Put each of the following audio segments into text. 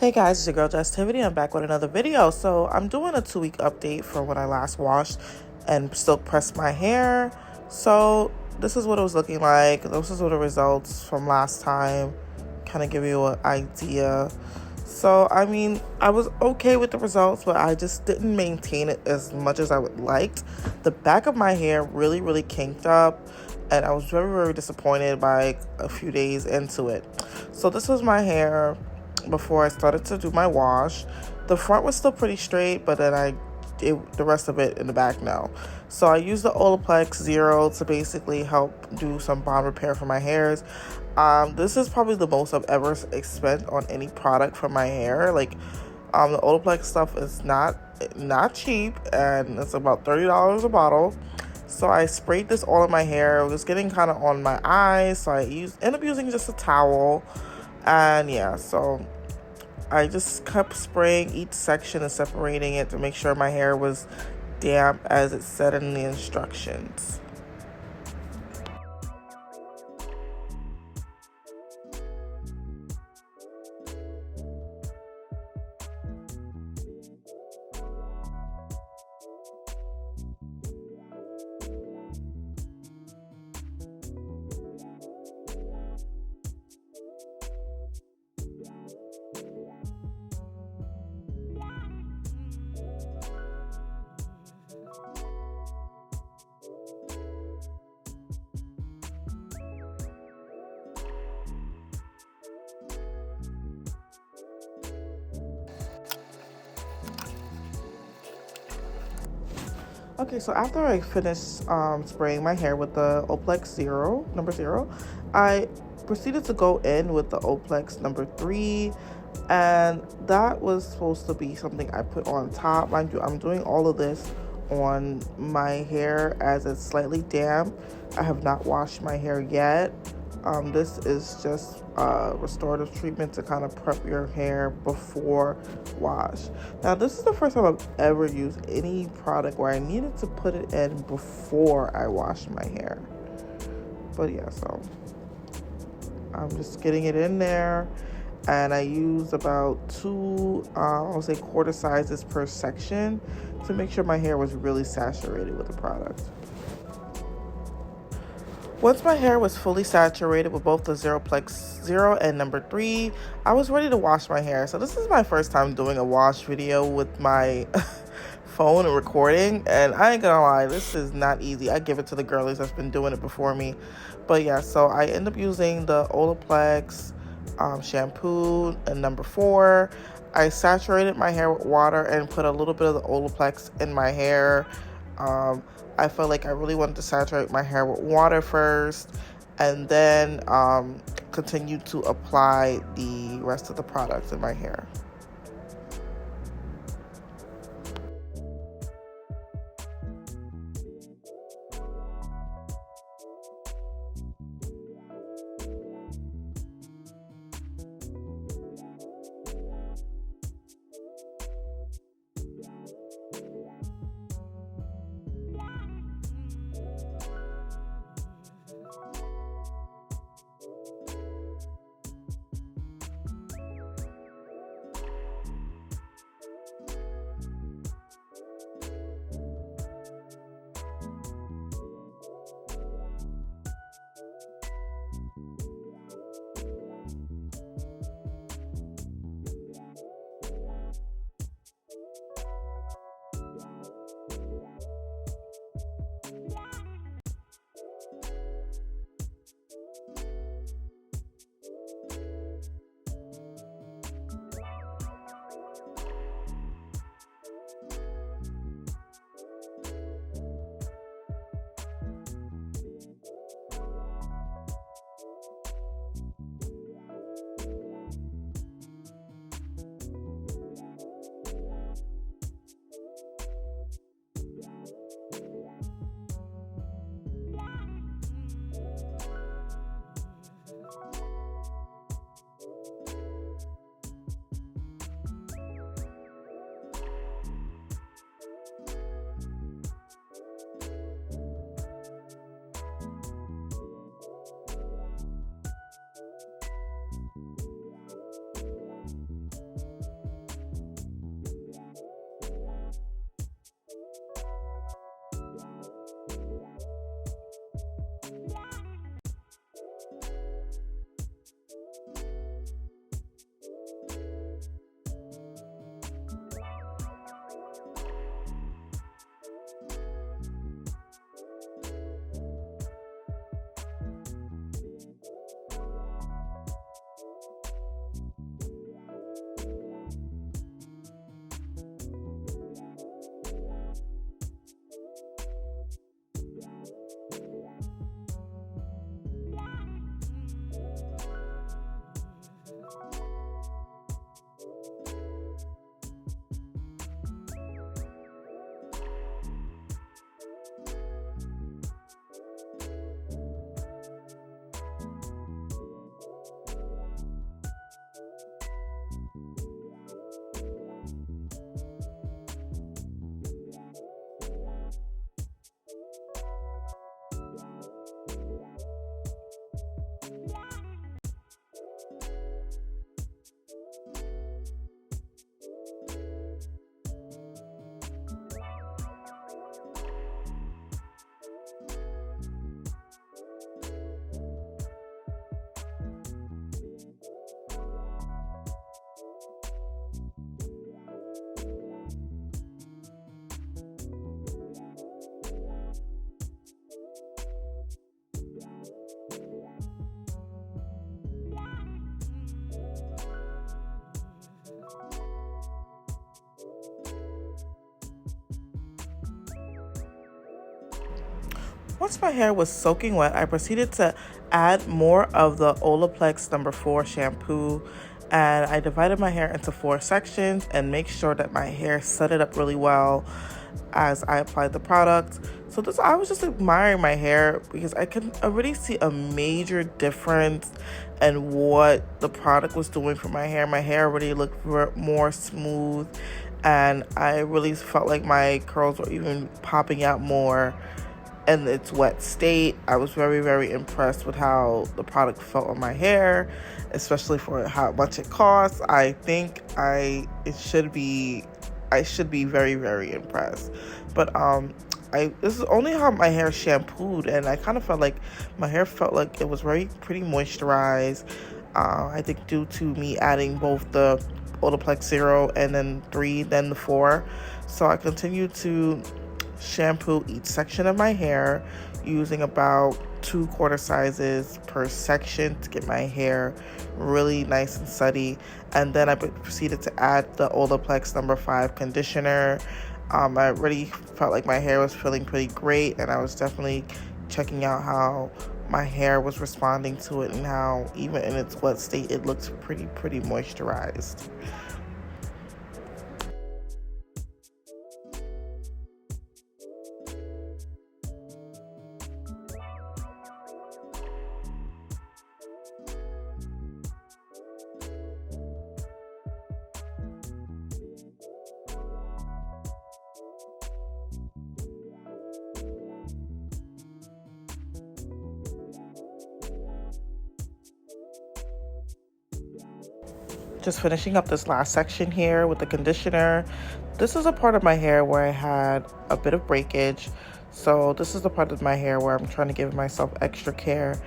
Hey guys, it's your girl Justivity. I'm back with another video. So I'm doing a 2-week update from when I last washed and silk pressed my hair. So this is what it was looking like. This is what the results from last time. Kind of give you an idea. So I mean, I was okay with the results, but I just didn't maintain it as much as I would liked. The back of my hair really kinked up, and I was very disappointed by a few days into it. So this was my hair before I started to do my wash. The front was still pretty straight, but then I did the rest of it in the back now. So I used the Olaplex Zero to basically help do some bond repair for my hairs. This is probably the most I've ever spent on any product for my hair. The Olaplex stuff is not cheap, and it's about $30 a bottle. So I sprayed this all in my hair. It was getting kind of on my eyes, so I ended up using just a towel. And yeah, so I just kept spraying each section and separating it to make sure my hair was damp as it said in the instructions. Okay, so after I finished spraying my hair with the Olaplex Zero, number 0, I proceeded to go in with the Olaplex number 3, and that was supposed to be something I put on top. I'm doing all of this on my hair as it's slightly damp. I have not washed my hair yet. This is just a restorative treatment to kind of prep your hair before wash. Now, this is the first time I've ever used any product where I needed to put it in before I wash my hair. But yeah, so I'm just getting it in there, and I use about 2, I'll say quarter sizes per section to make sure my hair was really saturated with the product. Once my hair was fully saturated with both the Olaplex Zero and number 3, I was ready to wash my hair. So this is my first time doing a wash video with my phone and recording, and I ain't gonna lie, this is not easy. I give it to the girlies that's been doing it before me. But yeah, so I end up using the Olaplex shampoo and number 4. I saturated my hair with water and put a little bit of the Olaplex in my hair. I felt like I really wanted to saturate my hair with water first, and then continue to apply the rest of the products in my hair. Once my hair was soaking wet, I proceeded to add more of the Olaplex number 4 shampoo, and I divided my hair into 4 sections and make sure that my hair set it up really well as I applied the product. So this, I was just admiring my hair because I could already see a major difference in what the product was doing for my hair. My hair already looked more smooth, and I really felt like my curls were even popping out more in its wet state. I was very, very impressed with how the product felt on my hair, especially for how much it costs. I think I should be very, very impressed. But this is only how my hair shampooed, and I kind of felt like my hair felt like it was pretty moisturized. I think due to me adding both the Olaplex 0 and then 3, then the 4. So I continued to shampoo each section of my hair using about 2 quarter sizes per section to get my hair really nice and sunny. And then I proceeded to add the Olaplex number 5 conditioner. I really felt like my hair was feeling pretty great, and I was definitely checking out how my hair was responding to it and how even in its wet state it looks pretty moisturized. Just finishing up this last section here with the conditioner. This is a part of my hair where I had a bit of breakage. So this is the part of my hair where I'm trying to give myself extra care,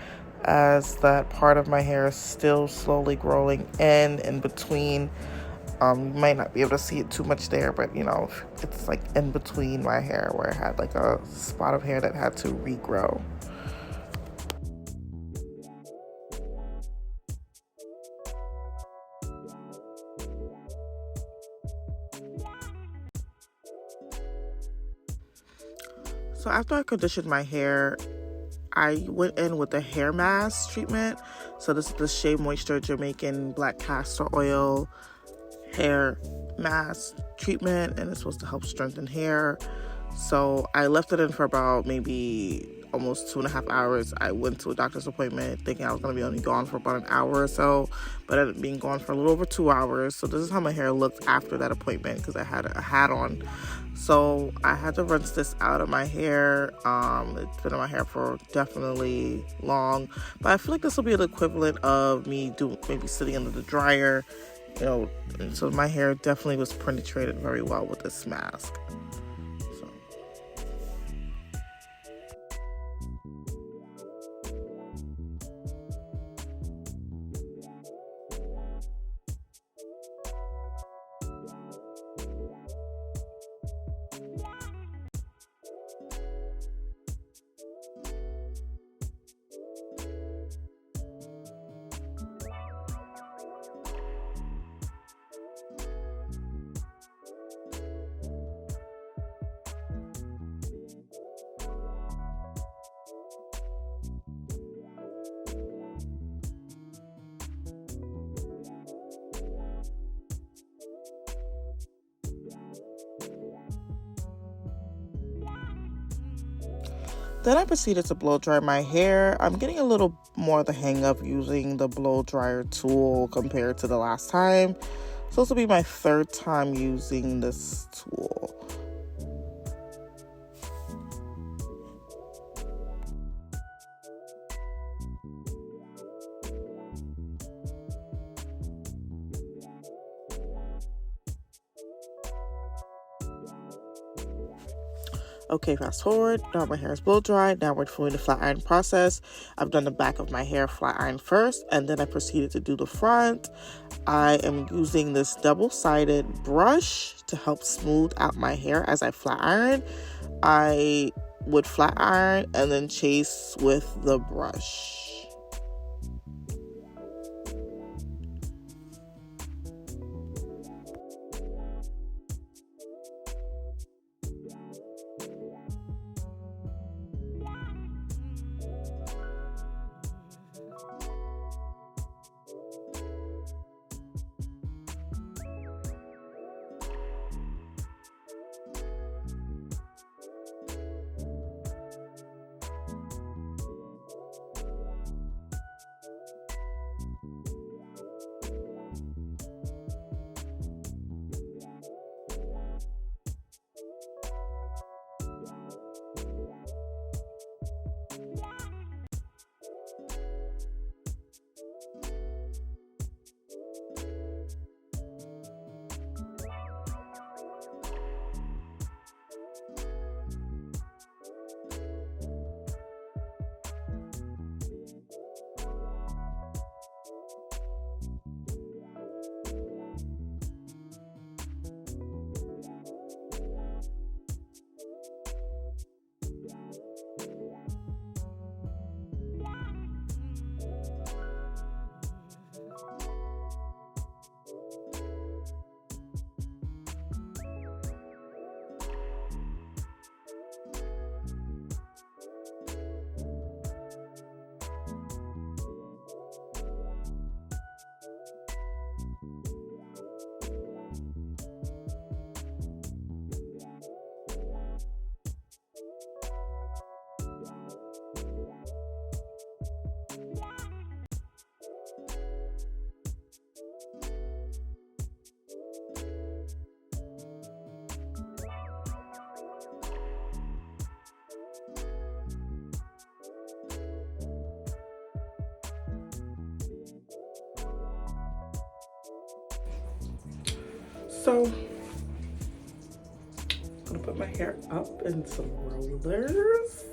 as that part of my hair is still slowly growing in between. You might not be able to see it too much there, but it's like in between my hair where I had like a spot of hair that had to regrow. So after I conditioned my hair, I went in with a hair mask treatment. So this is the Shea Moisture Jamaican Black Castor Oil hair mask treatment, and it's supposed to help strengthen hair. So I left it in for about maybe almost 2.5 hours. I went to a doctor's appointment thinking I was going to be only gone for about an hour or so, but I ended up being gone for a little over 2 hours. So this is how my hair looked after that appointment because I had a hat on. So I had to rinse this out of my hair. It's been in my hair for definitely long, but I feel like this will be the equivalent of me maybe sitting under the dryer, so my hair definitely was penetrated very well with this mask. Then I proceeded to blow dry my hair. I'm getting a little more the hang of using the blow dryer tool compared to the last time. So this will be my 3rd time using this tool. Okay, fast forward. Now my hair is blow dried. Now we're doing the flat iron process. I've done the back of my hair flat iron first, and then I proceeded to do the front. I am using this double-sided brush to help smooth out my hair as I flat iron. I would flat iron and then chase with the brush. So I'm gonna put my hair up in some rollers.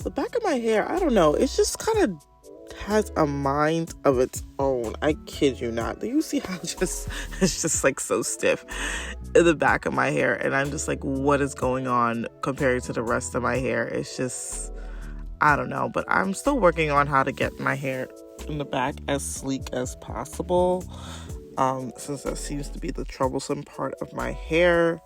The back of my hair, I don't know, it's just kind of has a mind of its own. I kid you not. Do you see how it's just like so stiff in the back of my hair? And I'm just like, what is going on compared to the rest of my hair? It's just, I don't know. But I'm still working on how to get my hair in the back as sleek as possible. Since that seems to be the troublesome part of my hair.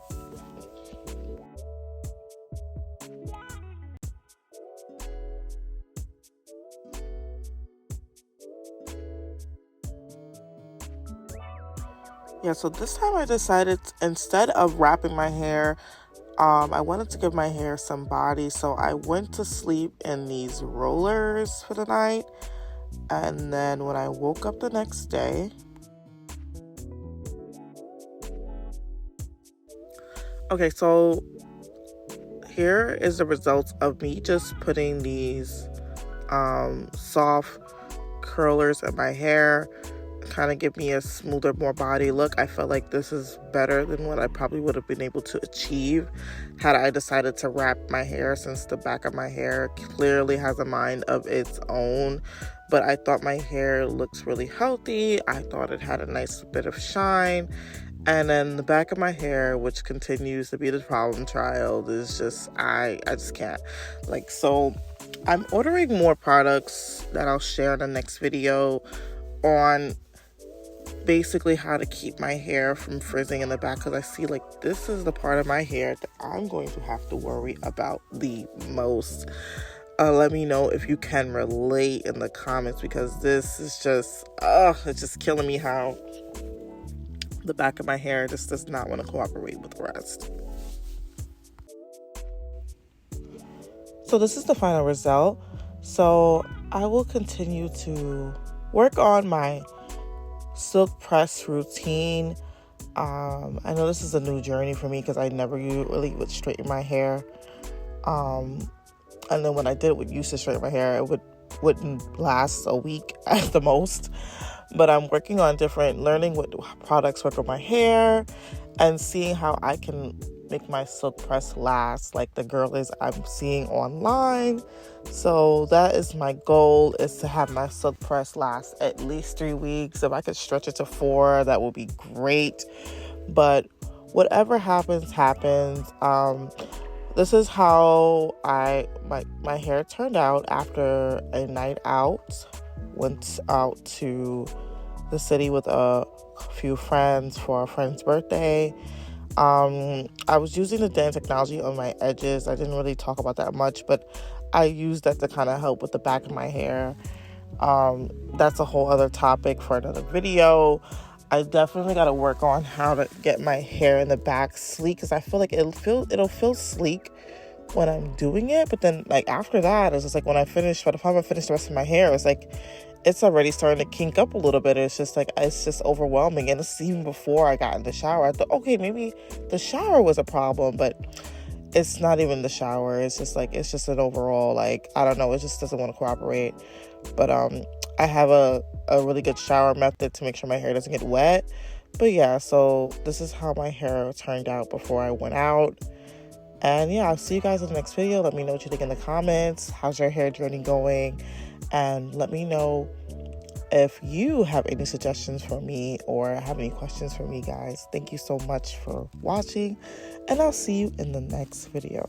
Yeah, so this time I decided, instead of wrapping my hair, I wanted to give my hair some body. So I went to sleep in these rollers for the night. And then when I woke up the next day, okay, so here is the results of me just putting these soft curlers in my hair, kind of give me a smoother, more body look. I felt like this is better than what I probably would have been able to achieve had I decided to wrap my hair, since the back of my hair clearly has a mind of its own. But I thought my hair looks really healthy. I thought it had a nice bit of shine. And then the back of my hair, which continues to be the problem child, is just, I just can't. Like, so I'm ordering more products that I'll share in the next video on basically how to keep my hair from frizzing in the back, because I see like this is the part of my hair that I'm going to have to worry about the most. Let me know if you can relate in the comments, because this is just it's just killing me how the back of my hair just does not want to cooperate with the rest. So this is the final result. So I will continue to work on my silk press routine. I know this is a new journey for me because I never really would straighten my hair. And then when I used to straighten my hair, it wouldn't last a week at the most. But I'm working on learning what products work on my hair and seeing how I can make my silk press last like the girlies I'm seeing online. So that is my goal, is to have my silk press last at least 3 weeks. If I could stretch it to 4, that would be great. But whatever happens. This is how my hair turned out after a night out. Went out to the city with a few friends for a friend's birthday. I was using the dam technology on my edges. I didn't really talk about that much, but I used that to kind of help with the back of my hair. That's a whole other topic for another video. I definitely got to work on how to get my hair in the back sleek, because I feel like it'll feel sleek when I'm doing it. But then like after that, it's just like by the time I finish the rest of my hair, it's like it's already starting to kink up a little bit. It's just overwhelming. And it's even before I got in the shower. I thought, okay, maybe the shower was a problem, but it's not even the shower. It's just an overall, like, I don't know. It just doesn't want to cooperate. But I have a really good shower method to make sure my hair doesn't get wet. But yeah, so this is how my hair turned out before I went out. And yeah, I'll see you guys in the next video. Let me know what you think in the comments. How's your hair journey going? And let me know if you have any suggestions for me or have any questions for me, guys. Thank you so much for watching, and I'll see you in the next video.